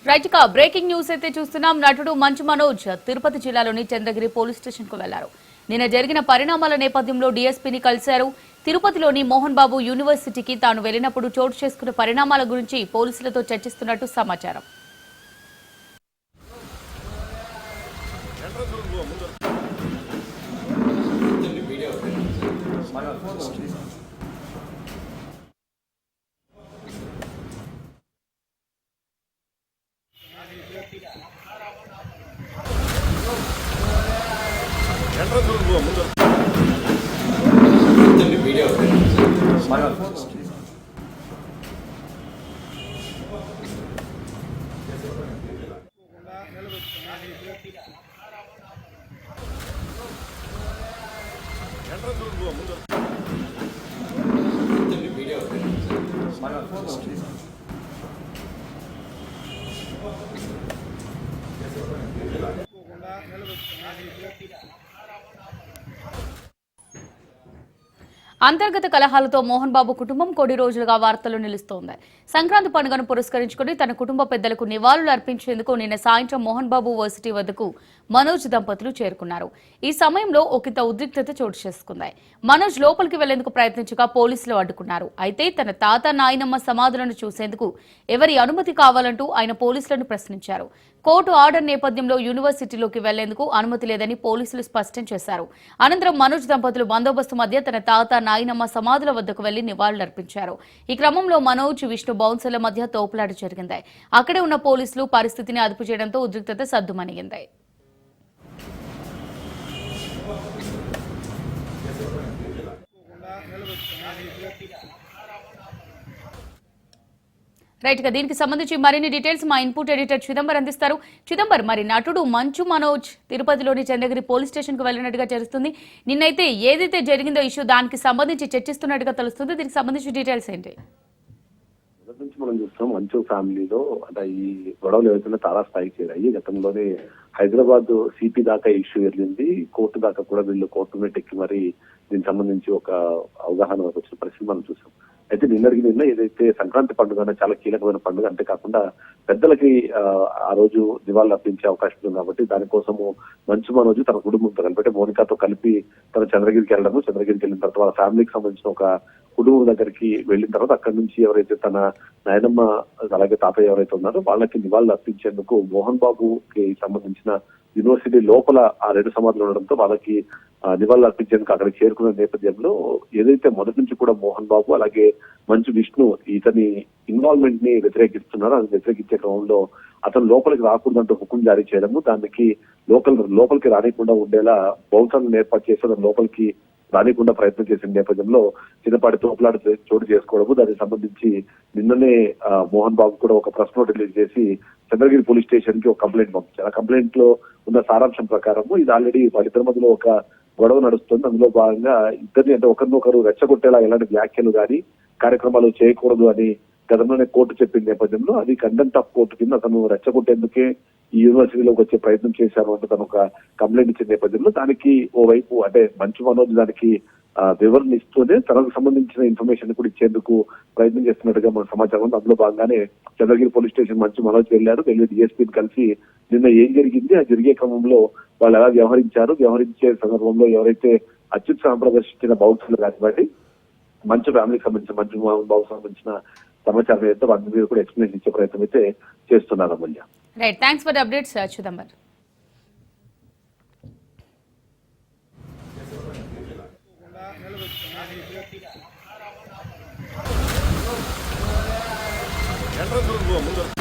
Right గా breaking news అయితే చూస్తున్నాం. నటుడు మంచు మనోజ్ తిరుపతి జిల్లాలోని చంద్రగిరి పోలీస్ స్టేషన్ కు వెళ్లారు. నిన్న జరిగిన పరిణామాల నేపథ్యంలో డీఎస్పీని కలిశారు. తిరుపతిలోని మోహన్ బాబు యూనివర్సిటీకి తాను వెళ్లినప్పుడు చోటు చేసుకున్న పరిణామాల గురించి పోలీసులతో చర్చిస్తున్నట్టు సమాచారం. అంతర్గత కలహాలతో మోహన్ బాబు కుటుంబం కొన్ని రోజులుగా వార్తల్లో నిలుస్తోంది. సంక్రాంతి పండుగను పురస్కరించుకుని తన కుటుంబ పెద్దలకు నివాళులు అర్పించేందుకు నిన్న సాయంత్రం మోహన్ బాబు వర్సిటీ వద్దకు మనోజ్ దంపతులు చేరుకున్నారు. ఈ సమయంలో ఒకంత ఉద్రిక్తత చోటు చేసుకుంది. మనోజ్ లోపలికి వెళ్లేందుకు ప్రయత్నించగా పోలీసులు అడ్డుకున్నారు. అయితే తన తాత నాయనమ్మ సమాధులను చూసేందుకు ఎవరి అనుమతి కావాలంటూ ఆయన పోలీసులను ప్రశ్నించారు. కోర్టు ఆర్డర్ నేపథ్యంలో యూనివర్సిటీలోకి వెళ్లేందుకు అనుమతి లేదని పోలీసులు స్పష్టం చేశారు. అనంతరం మనోజ్ దంపతులు బందోబస్తు మధ్య తన తాత నాయనమ్మ సమాధుల వద్దకు వెళ్లి నివాళులర్పించారు. ఈ క్రమంలో మనోజ్, విష్ణు బౌన్సర్ల మధ్య తోపులాట జరిగింది. అక్కడే ఉన్న పోలీసులు పరిస్థితిని అదుపు చేయడంతో ఉద్రిక్తత సద్దుమణిగింది. రైట్ గా దీనికి సంబంధించి మరిన్ని డీటెయిల్స్ మా ఇన్పుట్ ఎడిటర్ చిదంబర్ అందిస్తారు. చిదంబర్, మరి నటుడు మంచు మనోజ్ తిరుపతిలోని చంద్రగిరి పోలీస్ స్టేషన్ కు వెళ్లినట్టుగా తెలుస్తుంది. నిన్నైతే ఏదైతే జరిగిందో ఇష్యూ దానికి సంబంధించి చర్చిస్తున్నట్టుగా తెలుస్తుంది. దీనికి సంబంధించి డీటెయిల్స్ ఏంటి? నుంచి మనం చూస్తున్నాం మంచు ఫ్యామిలీలో అంటే ఈ గొడవలు ఏవైతే చాలా స్థాయికి చేరాయి. గతంలోనే హైదరాబాద్ సిపి దాకా ఇష్యూ వెళ్ళింది. కోర్టు దాకా కూడా వీళ్ళు కోర్టు మీద ఎక్కి మరి దీనికి సంబంధించి ఒక అవగాహన వచ్చిన పరిస్థితి మనం చూసాం. అయితే నిన్న ఏదైతే సంక్రాంతి పండుగ చాలా కీలకమైన పండుగ, అంతేకాకుండా పెద్దలకి ఆ రోజు నివాళులు అర్పించే అవకాశం ఉంది కాబట్టి దానికోసము మంచు మనోజ్ తన కుటుంబంతో కలిపి మోనికాతో కలిపి తన చంద్రగిరికి వెళ్ళడము, చంద్రగిరికి వెళ్ళిన తర్వాత వాళ్ళ ఫ్యామిలీకి సంబంధించిన ఒక కుటుంబం దగ్గరికి వెళ్ళిన తర్వాత అక్కడి నుంచి ఎవరైతే తన నాయనమ్మ అలాగే తాతయ్య ఎవరైతే ఉన్నారో వాళ్ళకి నివాళులు అర్పించేందుకు మోహన్ బాబుకి సంబంధించిన యూనివర్సిటీ లోపల ఆ రెండు సమాధులు ఉండడంతో వాళ్ళకి నివాళులు అర్పించేందుకు అక్కడికి చేరుకున్న నేపథ్యంలో ఏదైతే మొదటి నుంచి కూడా మోహన్ బాబు అలాగే మంచు విష్ణు ఇతని ఇన్వాల్వ్మెంట్ ని వ్యతిరేకిస్తున్నారో అది వ్యతిరేకించే క్రమంలో అతను లోపలికి రాకూడదంటూ హుకుం జారీ చేయడము, దానికి లోపలికి రానికుండా ఉండేలా బౌన్సర్లను ఏర్పాటు చేసి అతను లోపలికి రానికుండా ప్రయత్నం చేసిన నేపథ్యంలో చిన్నపాటి తోపులాట చోటు చేసుకోవడము, దానికి సంబంధించి నిన్ననే మోహన్ బాబు కూడా ఒక ప్రెస్ నోట్ రిలీజ్ చేసి చంద్రగిరి పోలీస్ స్టేషన్ కి ఒక కంప్లైంట్ పంపించారు. ఆ కంప్లైంట్ లో ఉన్న సారాంశం ప్రకారము ఇది ఆల్రెడీ వాళ్ళిద్దరి మధ్యలో ఒక గొడవ నడుస్తుంది. అందులో భాగంగా ఇద్దరిని అంటే ఒకరినొకరు రెచ్చగొట్టేలా ఎలాంటి వ్యాఖ్యలు కానీ కార్యక్రమాలు చేయకూడదు అని గతంలోనే కోర్టు చెప్పిన నేపథ్యంలో అది కంటెంప్ట్ ఆఫ్ కోర్టు కింద అతను రెచ్చగొట్టేందుకే ఈ యూనివర్సిటీలోకి వచ్చే ప్రయత్నం చేశారు అంటే తను ఒక కంప్లైంట్ ఇచ్చిన నేపథ్యంలో దానికి ఓవైపు అంటే మంచు మనోజ్ దానికి వివరణ ఇస్తూనే తనకు సంబంధించిన ఇన్ఫర్మేషన్ కూడా ఇచ్చేందుకు ప్రయత్నం చేస్తున్నట్టుగా మన సమాచారం ఉంది. అందులో భాగంగానే చంద్రగిరి పోలీస్ స్టేషన్ మంచు మనోజ్ వెళ్ళి డిఎస్పీని కలిసి నిన్న ఏం జరిగింది, ఆ జరిగే క్రమంలో వాళ్ళు ఎలా వ్యవహరించే సందర్భంలో ఎవరైతే అత్యుత్సాహం ప్రదర్శించిన బౌన్సర్లు కానివ్వండి, మంచు ఫ్యామిలీకి సంబంధించిన మంచు బాబు సంబంధించిన సమాచారం అయితే వాటి మీద కూడా ఎక్స్ప్లెయిన్ ఇచ్చే ప్రయత్నం అయితే చేస్తున్నారు. Amulya, right, thanks for the updates Chidambar. ముందు